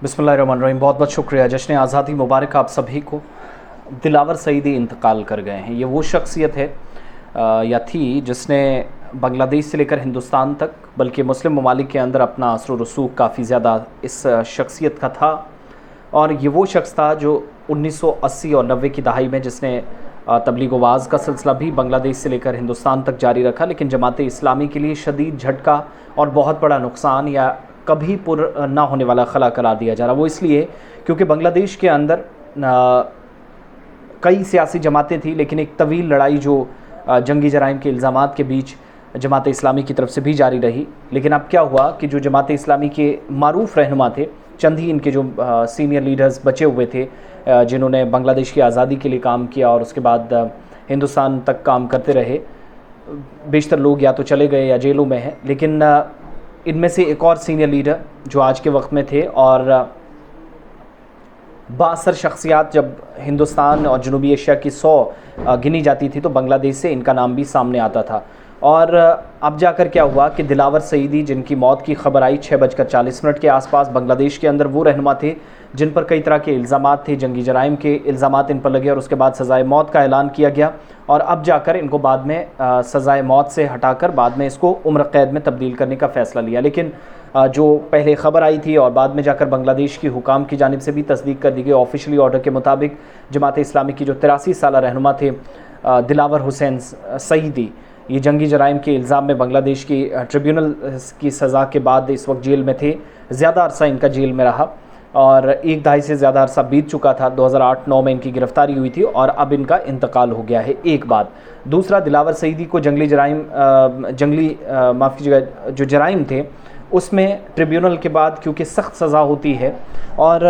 बिस्मिल्लाहिर्रहमानिर्रहीम। बहुत बहुत शुक्रिया। जश्न आज़ादी मुबारक आप सभी को। दिलावर सईदी इंतकाल कर गए हैं। ये वो शख्सियत है या थी जिसने बांग्लादेश से लेकर हिंदुस्तान तक बल्कि मुस्लिम ममालिक के अंदर अपना असर व रसूख काफ़ी ज़्यादा इस शख्सियत का था। और ये वो शख्स था जो 1980 और 90 की दहाई में जिसने तबलीग वाज़ का सिलसिला भी बांग्लादेश से लेकर हिंदुस्तान तक जारी रखा, लेकिन जमात इस्लामी के लिए शदीद झटका और बहुत बड़ा नुकसान या कभी पुर ना होने वाला खला करार दिया जा रहा। वो इसलिए क्योंकि बांग्लादेश के अंदर कई सियासी जमातें थी, लेकिन एक तवील लड़ाई जो जंगी जराइम के इल्ज़ामात के बीच जमात इस्लामी की तरफ से भी जारी रही। लेकिन अब क्या हुआ कि जो जमात इस्लामी के मारूफ रहनुमा थे, चंद ही इनके जो सीनियर लीडर्स बचे हुए थे जिन्होंने बांग्लादेश की आज़ादी के लिए काम किया और उसके बाद हिंदुस्तान तक काम करते रहे, बेशतर लोग या तो चले गए या जेलों में हैं। लेकिन इनमें से एक और सीनियर लीडर जो आज के वक्त में थे और बासर शख्सियात जब हिंदुस्तान और जनूबी एशिया की 100 गिनी जाती थी तो बांग्लादेश से इनका नाम भी सामने आता था। और अब जाकर क्या हुआ कि दिलावर सईदी, जिनकी मौत की खबर आई 6:40 के आसपास, बांग्लादेश के अंदर वो रहनुमा थे जिन पर कई तरह के इल्ज़ामात थे, जंगी जराइम के इल्ज़ामात इन पर लगे और उसके बाद सज़ाए मौत का ऐलान किया गया। और अब जाकर इनको बाद में सज़ाए मौत से हटाकर बाद में इसको उम्र कैद में तब्दील करने का फ़ैसला लिया। लेकिन जो पहले ख़बर आई थी और बाद में जाकर बांग्लादेश की हुकाम की जानिब से भी तस्दीक कर दी गई ऑफिशियली ऑर्डर के मुताबिक, जमात इस्लामी की जो 83 साल रहनुमा थे दिलावर हुसैन सईदी, ये जंगी जराइम के इल्ज़ाम में बांग्लादेश की ट्रिब्यूनल की सज़ा के बाद इस वक्त जेल में थे। ज़्यादा अरसा इनका जेल में रहा और एक दहाई से ज़्यादा अरसा बीत चुका था। 2008-9 में इनकी गिरफ़्तारी हुई थी और अब इनका इंतकाल हो गया है। एक बात। दूसरा, दिलावर सईदी को माफ़ कीजिएगा, जो जराइम थे उसमें ट्रिब्यूनल के बाद क्योंकि सख्त सज़ा होती है और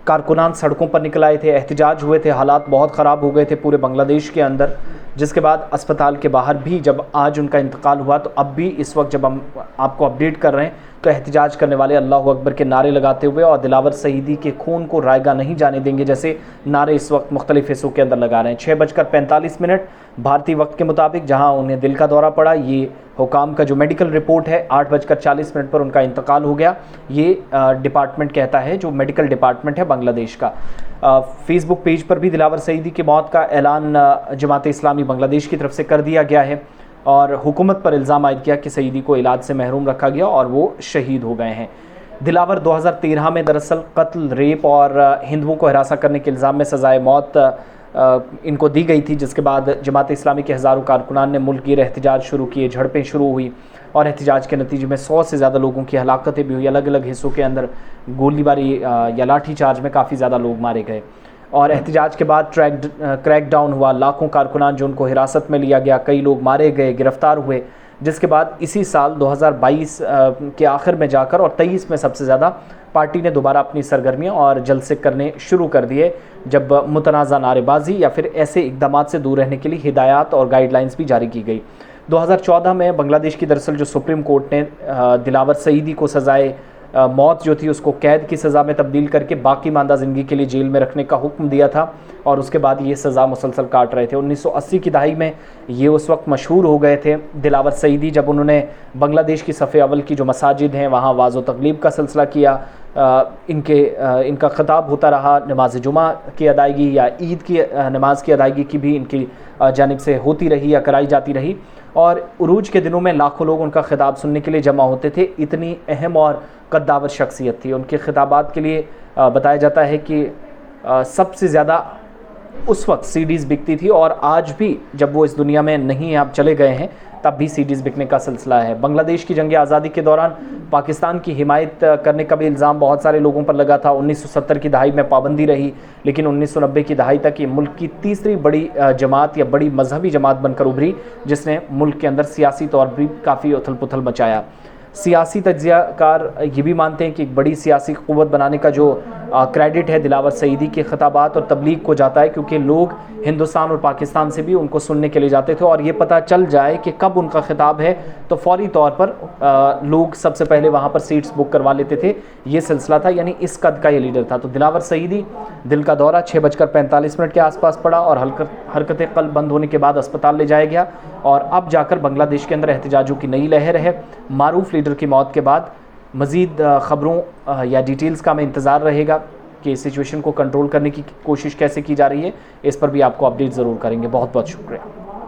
कारकुनान सड़कों पर निकल आए थे, एहतजाज हुए थे, हालात बहुत ख़राब हो गए थे पूरे बांग्लादेश के अंदर, जिसके बाद अस्पताल के बाहर भी जब आज उनका इंतकाल हुआ तो अब भी इस वक्त जब हम आपको अपडेट कर रहे हैं तो एहतजाज करने वाले अल्लाहु अकबर के नारे लगाते हुए और दिलावर सईदी के खून को रायगा नहीं जाने देंगे जैसे नारे इस वक्त मुख्तलिफ हिस्सों के अंदर लगा रहे हैं। 6:45 भारतीय वक्त के मुताबिक जहां उन्हें दिल का दौरा पड़ा, ये हुकाम का जो मेडिकल रिपोर्ट है 8:40 पर उनका इंतकाल हो गया। ये डिपार्टमेंट कहता है, जो मेडिकल डिपार्टमेंट है बांग्लादेश का। फेसबुक पेज पर भी दिलावर सईदी की मौत का ऐलान जमात इस्लामी बांग्लादेश की तरफ से कर दिया गया है और हुकूमत पर इल्ज़ाम आयद किया कि सईदी को इलाज से महरूम रखा गया और वो शहीद हो गए हैं। दिलावर 2013 में दरअसल कत्ल, रेप और हिंदुओं को हिरासा करने के इल्ज़ाम में सज़ाए मौत इनको दी गई थी, जिसके बाद जमात इस्लामी के हज़ारों कारकुनान ने मुल्क गिर एहतजाज शुरू किए, झड़पें शुरू हुई और एहतजाज के नतीजे में 100 से ज़्यादा लोगों की हलाकतें भी हुई। अलग अलग हिस्सों के अंदर गोलीबारी या लाठी चार्ज में काफ़ी ज़्यादा लोग मारे गए और एहतजाज के बाद क्रैक डाउन हुआ। लाखों कारकुनान जो उनको हिरासत में लिया गया, कई लोग मारे गए, गिरफ़्तार हुए, जिसके बाद इसी साल 2022 के आखिर में जाकर और 23 में सबसे ज़्यादा पार्टी ने दोबारा अपनी सरगर्मियां और जलसे करने शुरू कर दिए, जब मुतनाज़ा नारेबाजी या फिर ऐसे इक़दामात से दूर रहने के लिए हिदायत और गाइडलाइंस भी जारी की गई। 2014 में बांग्लादेश की दरअसल जो सुप्रीम कोर्ट ने दिलावर सईदी को सज़ाए मौत जो थी उसको कैद की सज़ा में तब्दील करके बाकी मांदा ज़िंदगी के लिए जेल में रखने का हुक्म दिया था और उसके बाद ये सज़ा मुसलसल काट रहे थे। 1980 की दहाई में ये उस वक्त मशहूर हो गए थे दिलावर सईदी, जब उन्होंने बांग्लादेश की सफ़े अव्वल की जो मसाजिद हैं वहाँ वाज़ो तक़लीब का सिलसिला किया। इनका ख़िताब होता रहा, नमाज जुमा की अदायगी या ईद की नमाज की अदायगी की भी इनकी जानिब से होती रही या कराई जाती रही और उरूज के दिनों में लाखों लोग उनका ख़िताब सुनने के लिए जमा होते थे। इतनी अहम और कद्दावर शख्सियत थी। उनके ख़िताबात के लिए बताया जाता है कि सबसे ज़्यादा उस वक्त सीडीज़ बिकती थी और आज भी जब वो इस दुनिया में नहीं आप चले गए हैं तब भी सीडीज़ बिकने का सिलसिला है। बांग्लादेश की जंग आज़ादी के दौरान पाकिस्तान की हिमायत करने का भी इल्ज़ाम बहुत सारे लोगों पर लगा था। 1970 की दहाई में पाबंदी रही, लेकिन 1990 की दहाई तक ये मुल्क की तीसरी बड़ी जमात या बड़ी मजहबी जमात बनकर उभरी, जिसने मुल्क के अंदर सियासी तौर पर भी काफ़ी उथल पुथल मचाया। सियासी तज्ज़ियाकार ये भी मानते हैं कि एक बड़ी सियासी क़ुव्वत बनाने का जो क्रेडिट है दिलावर सईदी के ख़िताबात और तबलीग को जाता है, क्योंकि लोग हिंदुस्तान और पाकिस्तान से भी उनको सुनने के लिए जाते थे और ये पता चल जाए कि कब उनका ख़िताब है तो फौरी तौर पर लोग सबसे पहले वहाँ पर सीट्स बुक करवा लेते थे। ये सिलसिला था, यानी इस कद का ये लीडर था। तो दिलावर सईदी, दिल का दौरा 6:45 के आसपास पड़ा और हरकत क़ल्ब बंद होने के बाद अस्पताल ले जाया गया और अब जाकर बांग्लादेश के अंदर एहतजाजों की नई लहर है। मारूफ लीडर की मौत के बाद مزید خبروں یا ڈیٹیلز کا ہمیں انتظار رہے گا کہ اس سچویشن کو کنٹرول کرنے کی کوشش کیسے کی جا رہی ہے، اس پر بھی آپ کو اپڈیٹ ضرور کریں گے. بہت بہت شکریہ.